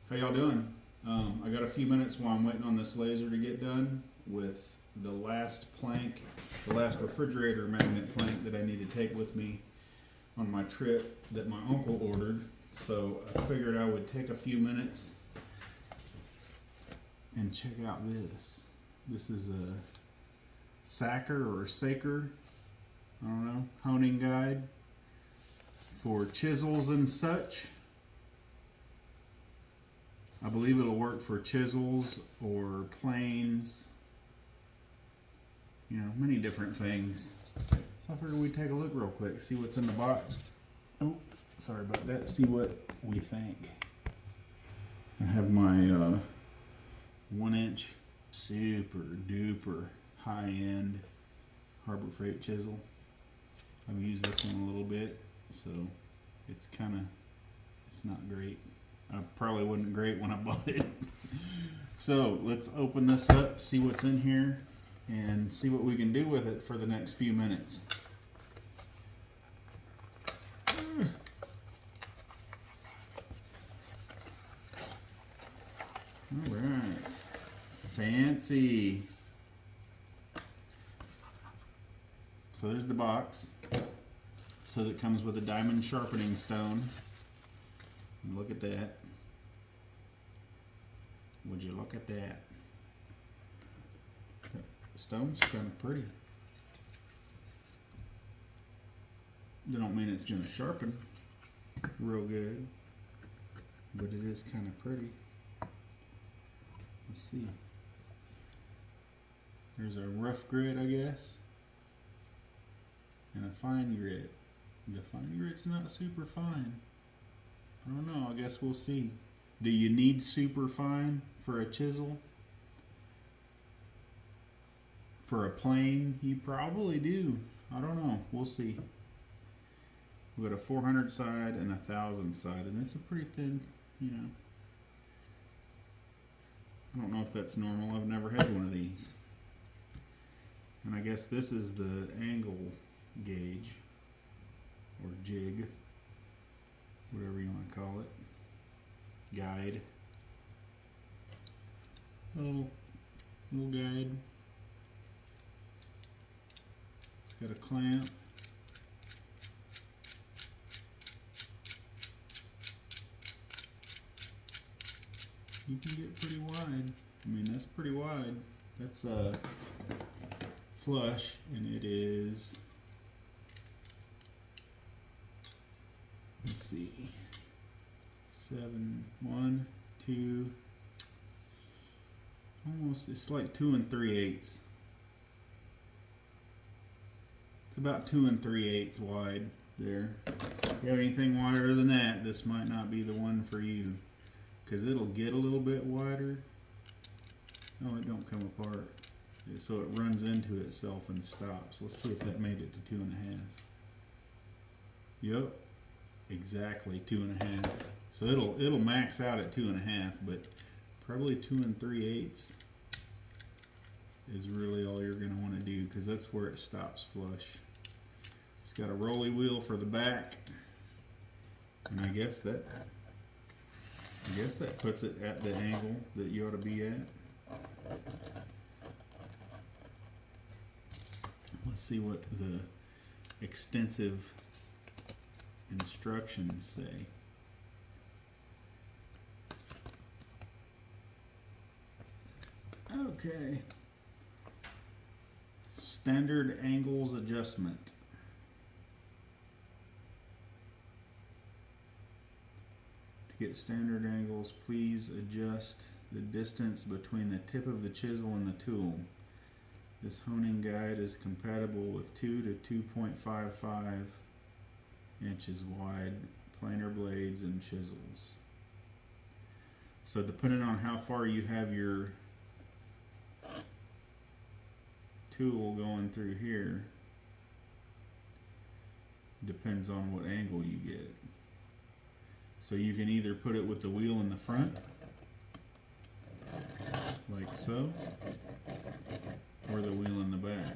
How y'all doing? I got a few minutes while I'm waiting on this laser to get done with the last plank, the last refrigerator magnet plank that I need to take with me on my trip that my uncle ordered. So I figured I would take a few minutes and check out this. This is a Saker or Saker, I don't know, honing guide for chisels and such. I believe it'll work for chisels or planes, you know, many different things. So I figured we'd take a look real quick, see what's in the box. Oh, sorry about that. See what we think. I have my 1-inch super duper high-end Harbor Freight chisel. I've used this one a little bit, so it's not great. I probably wasn't great when I bought it. So let's open this up, see what's in here, and see what we can do with it for the next few minutes. Alright. Fancy. So there's the box. It says it comes with a diamond sharpening stone. Look at that. Would you look at that? The stone's kind of pretty. That don't mean it's going to sharpen real good, but it is kind of pretty. Let's see. There's a rough grit, I guess, and a fine grit. The fine grit's not super fine. I don't know, I guess we'll see. Do you need super fine for a chisel? For a plane, you probably do. I don't know, we'll see. We've got a 400 side and a 1000 side, and it's a pretty thin, you know. I don't know if that's normal, I've never had one of these. And I guess this is the angle gauge, or jig, whatever you want to call it. Guide. Little guide. It's got a clamp. You can get pretty wide. I mean, that's pretty wide. That's flush, and it is, let's see, 1, 2, almost, it's like 2 3/8. It's about 2 3/8 wide there. If you have anything wider than that, this might not be the one for you, because it'll get a little bit wider. No, it don't come apart. So it runs into itself and stops. Let's see if that made it to 2.5. Yep, exactly 2.5. So it'll max out at 2.5, but probably 2 3/8 is really all you're going to want to do, because that's where it stops flush. It's got a rolly wheel for the back, and I guess that puts it at the angle that you ought to be at. Let's see what the extensive instructions say. Okay. Standard angles adjustment. To get standard angles, please adjust the distance between the tip of the chisel and the tool. This honing guide is compatible with 2 to 2.55 inches wide planer blades and chisels. So depending on how far you have your tool going through here, depends on what angle you get. So you can either put it with the wheel in the front, like so, or the wheel in the back.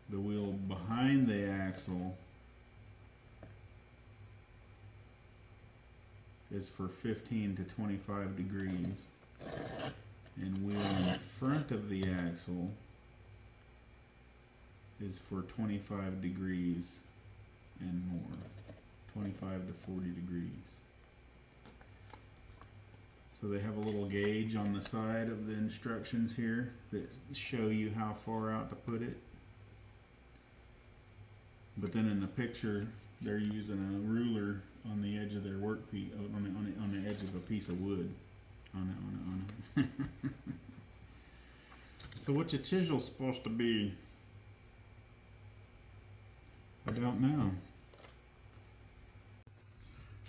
The wheel behind the axle is for 15 to 25 degrees. And wheel in front of the axle is for 25 degrees and more. 25 to 40 degrees. So they have a little gauge on the side of the instructions here that show you how far out to put it. But then in the picture, they're using a ruler on the edge of their workpiece, on the edge of a piece of wood. On it. So what's a chisel supposed to be? I don't know.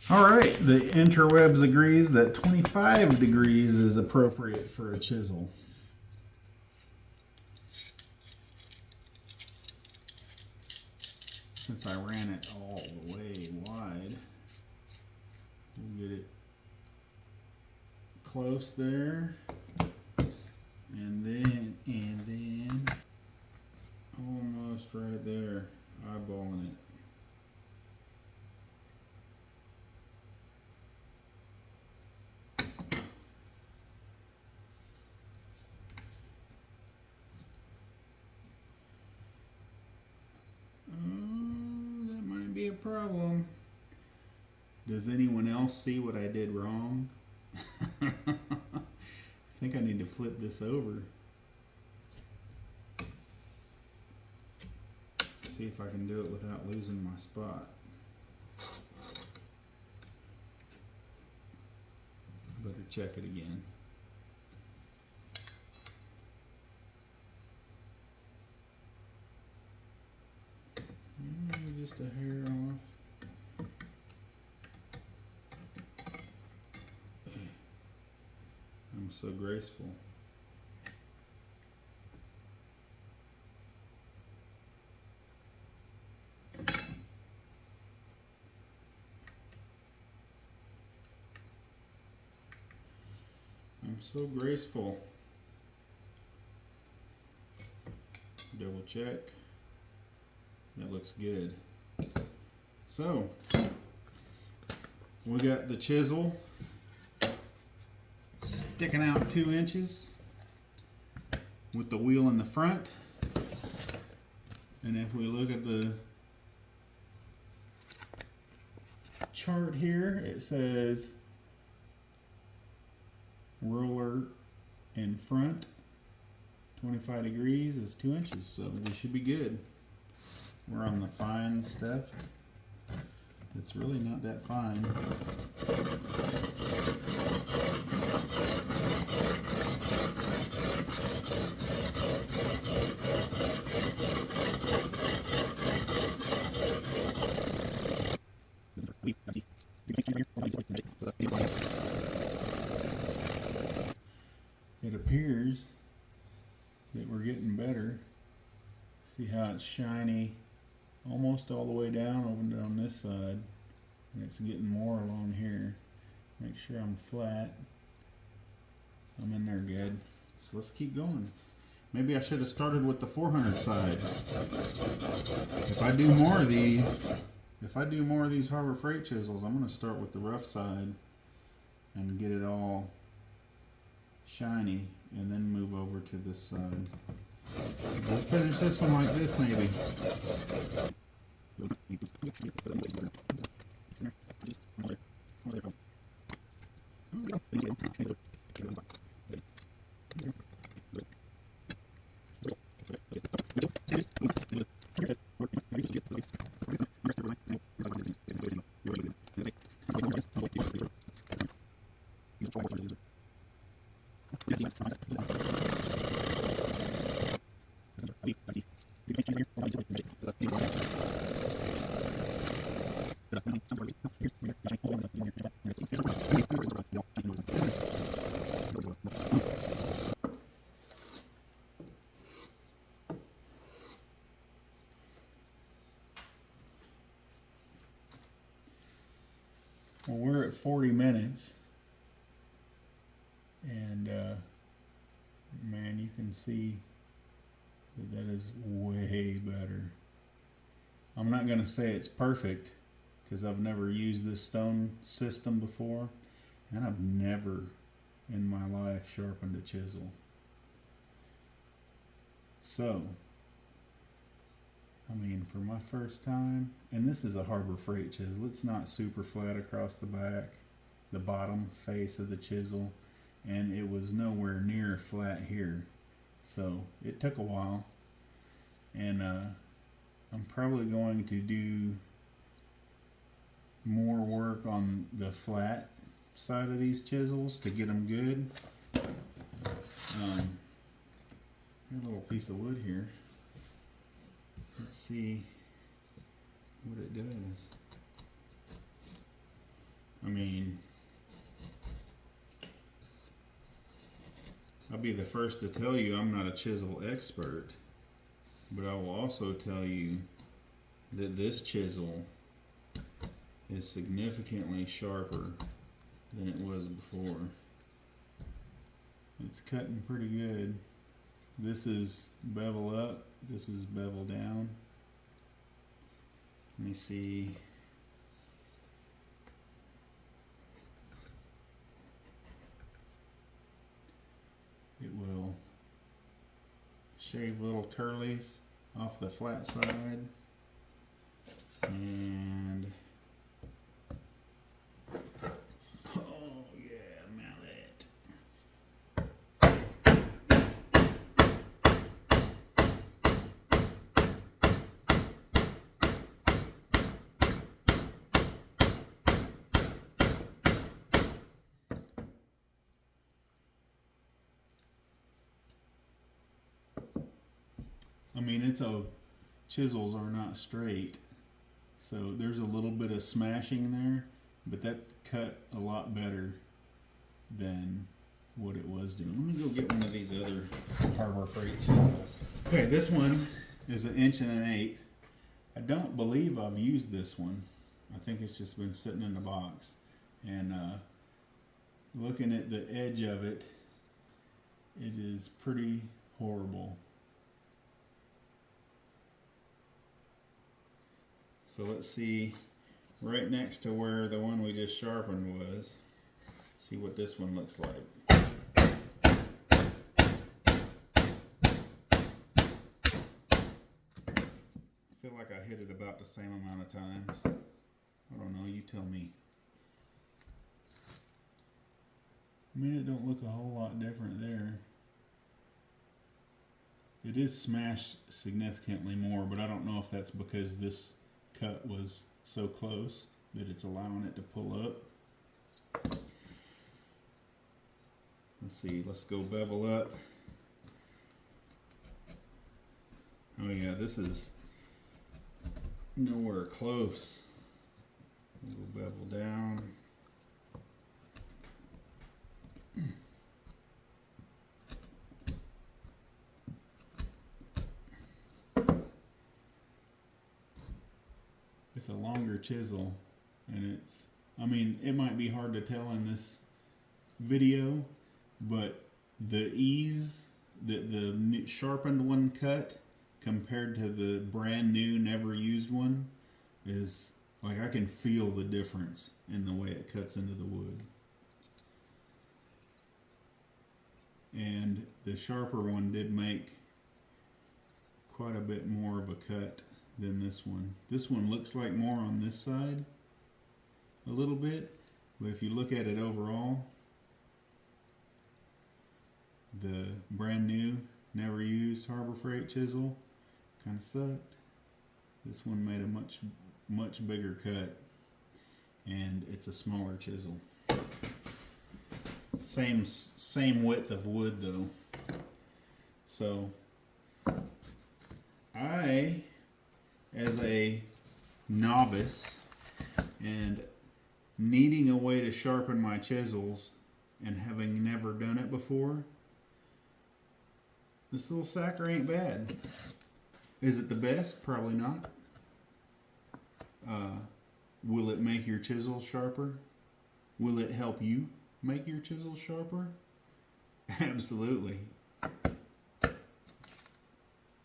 Alright, the interwebs agrees that 25 degrees is appropriate for a chisel. Since I ran it all the way wide, we'll get it close there, and then almost right there, eyeballing it. That might be a problem. Does anyone else see what I did wrong? I think I need to flip this over. See if I can do it without losing my spot. Better check it again. Just a hair off. I'm so graceful. I'm so graceful. Double check. That looks good. So, we got the chisel sticking out 2 inches with the wheel in the front. And if we look at the chart here, it says roller in front 25 degrees is 2 inches, so we should be good. We're on the fine stuff. It's really not that fine. It appears that we're getting better. See how it's shiny almost all the way down over on this side, and it's getting more along here. Make sure I'm flat. I'm in there good. So let's keep going. Maybe I should have started with the 400 side. If I do more of these Harbor Freight chisels, I'm going to start with the rough side and get it all shiny, and then move over to this side. We'll finish this one like this, maybe. Well, we're at 40 minutes, and man, you can see that is way better. I'm not going to say it's perfect, because I've never used this stone system before, and I've never in my life sharpened a chisel. So, I mean, for my first time, and this is a Harbor Freight chisel, it's not super flat across the back, the bottom face of the chisel, and it was nowhere near flat here. So it took a while, and I'm probably going to do more work on the flat side of these chisels to get them good. Got a little piece of wood here. Let's see what it does. I mean, I'll be the first to tell you I'm not a chisel expert, but I will also tell you that this chisel is significantly sharper than it was before. It's cutting pretty good. This is bevel up, this is bevel down. Let me see. It will shave little curlies off the flat side, and oh yeah, mallet. I mean, chisels are not straight, so there's a little bit of smashing there, but that cut a lot better than what it was doing. Let me go get one of these other Harbor Freight chisels. Okay, this one is 1.125". I don't believe I've used this one. I think it's just been sitting in the box. And looking at the edge of it, it is pretty horrible. So let's see, right next to where the one we just sharpened was, see what this one looks like. I feel like I hit it about the same amount of times. I don't know, you tell me. I mean, it don't look a whole lot different there. It is smashed significantly more, but I don't know if that's because this cut was so close that it's allowing it to pull up. Let's see, let's go bevel up. Oh yeah, this is nowhere close. We'll bevel down. It's a longer chisel, and I mean, it might be hard to tell in this video, but the ease that the sharpened one cut compared to the brand new, never used one is like, I can feel the difference in the way it cuts into the wood. And the sharper one did make quite a bit more of a cut than this one. This one looks like more on this side a little bit, but if you look at it overall, the brand new, never used Harbor Freight chisel kind of sucked. This one made a much bigger cut, and it's a smaller chisel. Same width of wood though. So I, as a novice and needing a way to sharpen my chisels and having never done it before, this little sacker ain't bad. Is it the best? Probably not. Will it make your chisels sharper? Will it help you make your chisels sharper? Absolutely.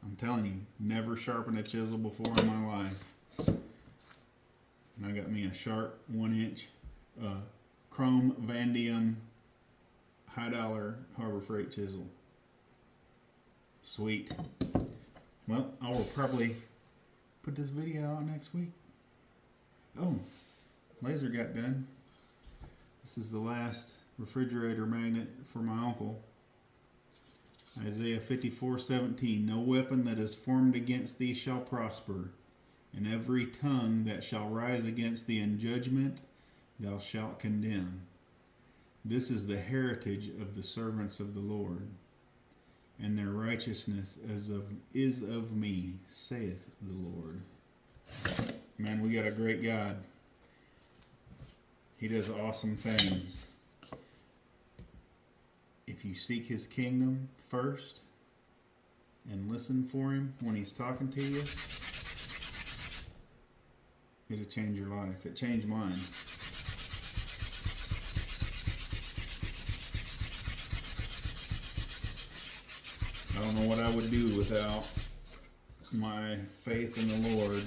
I'm telling you, never sharpened a chisel before in my life. And I got me a sharp 1-inch chrome Vandium high dollar Harbor Freight chisel. Sweet. Well, I will probably put this video out next week. Oh, laser got done. This is the last refrigerator magnet for my uncle. Isaiah 54:17. No weapon that is formed against thee shall prosper, and every tongue that shall rise against thee in judgment thou shalt condemn. This is the heritage of the servants of the Lord, and their righteousness is of me, saith the Lord. Man, we got a great God. He does awesome things. If you seek his kingdom first and listen for him when he's talking to you, it'll change your life. It changed mine. I don't know what I would do without my faith in the Lord.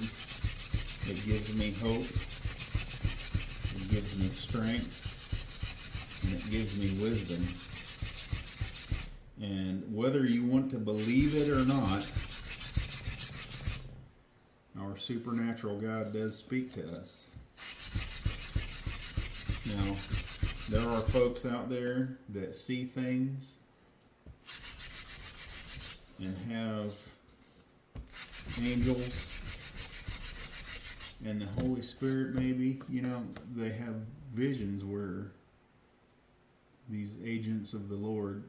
It gives me hope. It gives me strength. And it gives me wisdom. And whether you want to believe it or not, our supernatural God does speak to us. Now, there are folks out there that see things and have angels and the Holy Spirit, maybe, they have visions where these agents of the Lord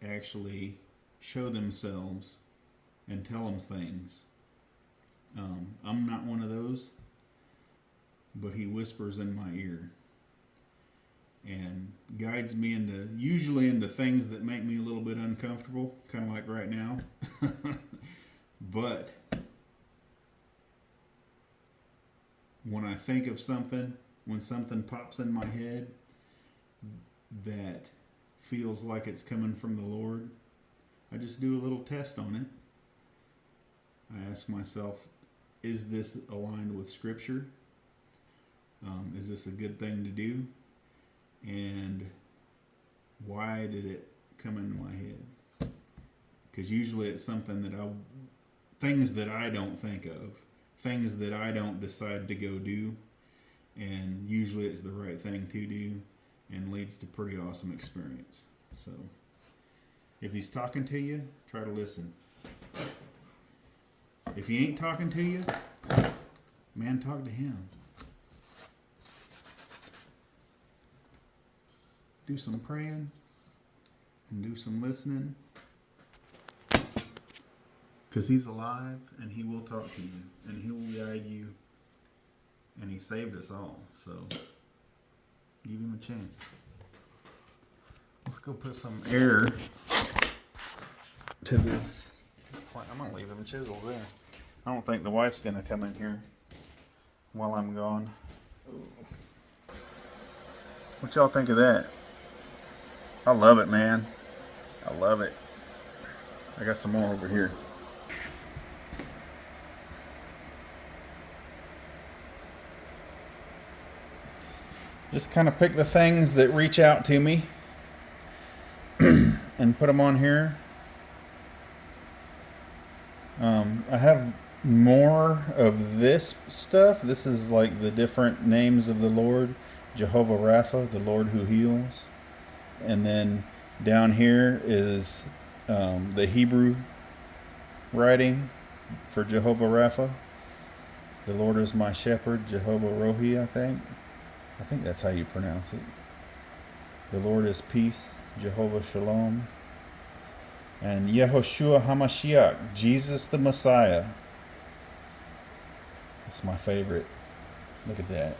actually show themselves and tell them things. I'm not one of those, but he whispers in my ear and guides me usually into things that make me a little bit uncomfortable, kind of like right now. But when I think of something, when something pops in my head that feels like it's coming from the Lord, I just do a little test on it. I ask myself, is this aligned with Scripture? Is this a good thing to do? And why did it come into my head? Because usually it's something things that I don't think of, things that I don't decide to go do, and usually it's the right thing to do and leads to pretty awesome experience. So if he's talking to you, try to listen. If he ain't talking to you, man, talk to him. Do some praying and do some listening, because he's alive and he will talk to you and he will guide you, and he saved us all, so give him a chance. Let's go put some air to this. I'm gonna leave them chisels there. I don't think the wife's gonna come in here while I'm gone. Ooh. What y'all think of that? I love it, man. I love it. I got some more over here. Just kind of pick the things that reach out to me and put them on here. I have more of this stuff. This is like the different names of the Lord. Jehovah Rapha, the Lord who heals. And then down here is the Hebrew writing for Jehovah Rapha. The Lord is my shepherd, Jehovah Rohi, I think. I think that's how you pronounce it. The Lord is peace, Jehovah Shalom. And Yehoshua HaMashiach, Jesus the Messiah. It's my favorite. Look at that.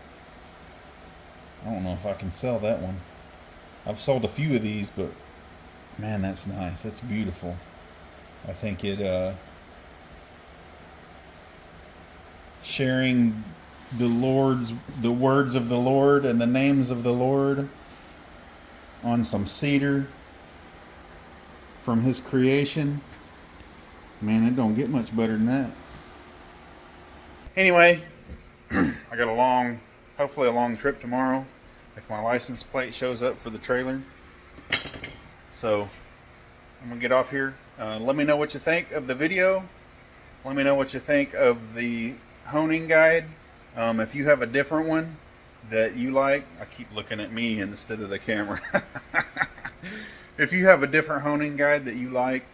I don't know if I can sell that one. I've sold a few of these, but man, that's nice. That's beautiful. I think it sharing the words of the Lord and the names of the Lord on some cedar from his creation. Man, it don't get much better than that. Anyway, I got a long, hopefully a long trip tomorrow if my license plate shows up for the trailer. So I'm gonna get off here. Let me know what you think of the video. Let me know what you think of the honing guide. If you have a different one that you like, I keep looking at me instead of the camera. If you have a different honing guide that you like,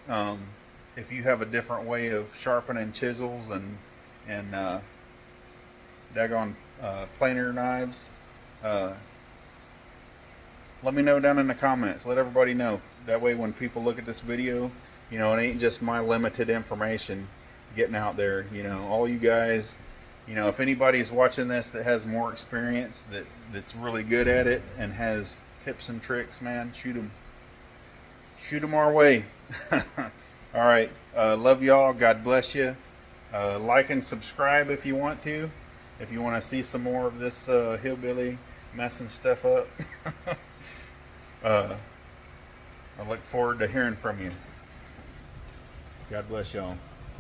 if you have a different way of sharpening chisels and daggone planer knives, let me know down in the comments. Let everybody know. That way when people look at this video, you know, it ain't just my limited information getting out there. You know, all you guys, you know, if anybody's watching this that has more experience, that's really good at it and has tips and tricks, man, shoot them our way. All right, love y'all. God bless you. Like and subscribe if you want to see some more of this hillbilly messing stuff up. I look forward to hearing from you. God bless y'all.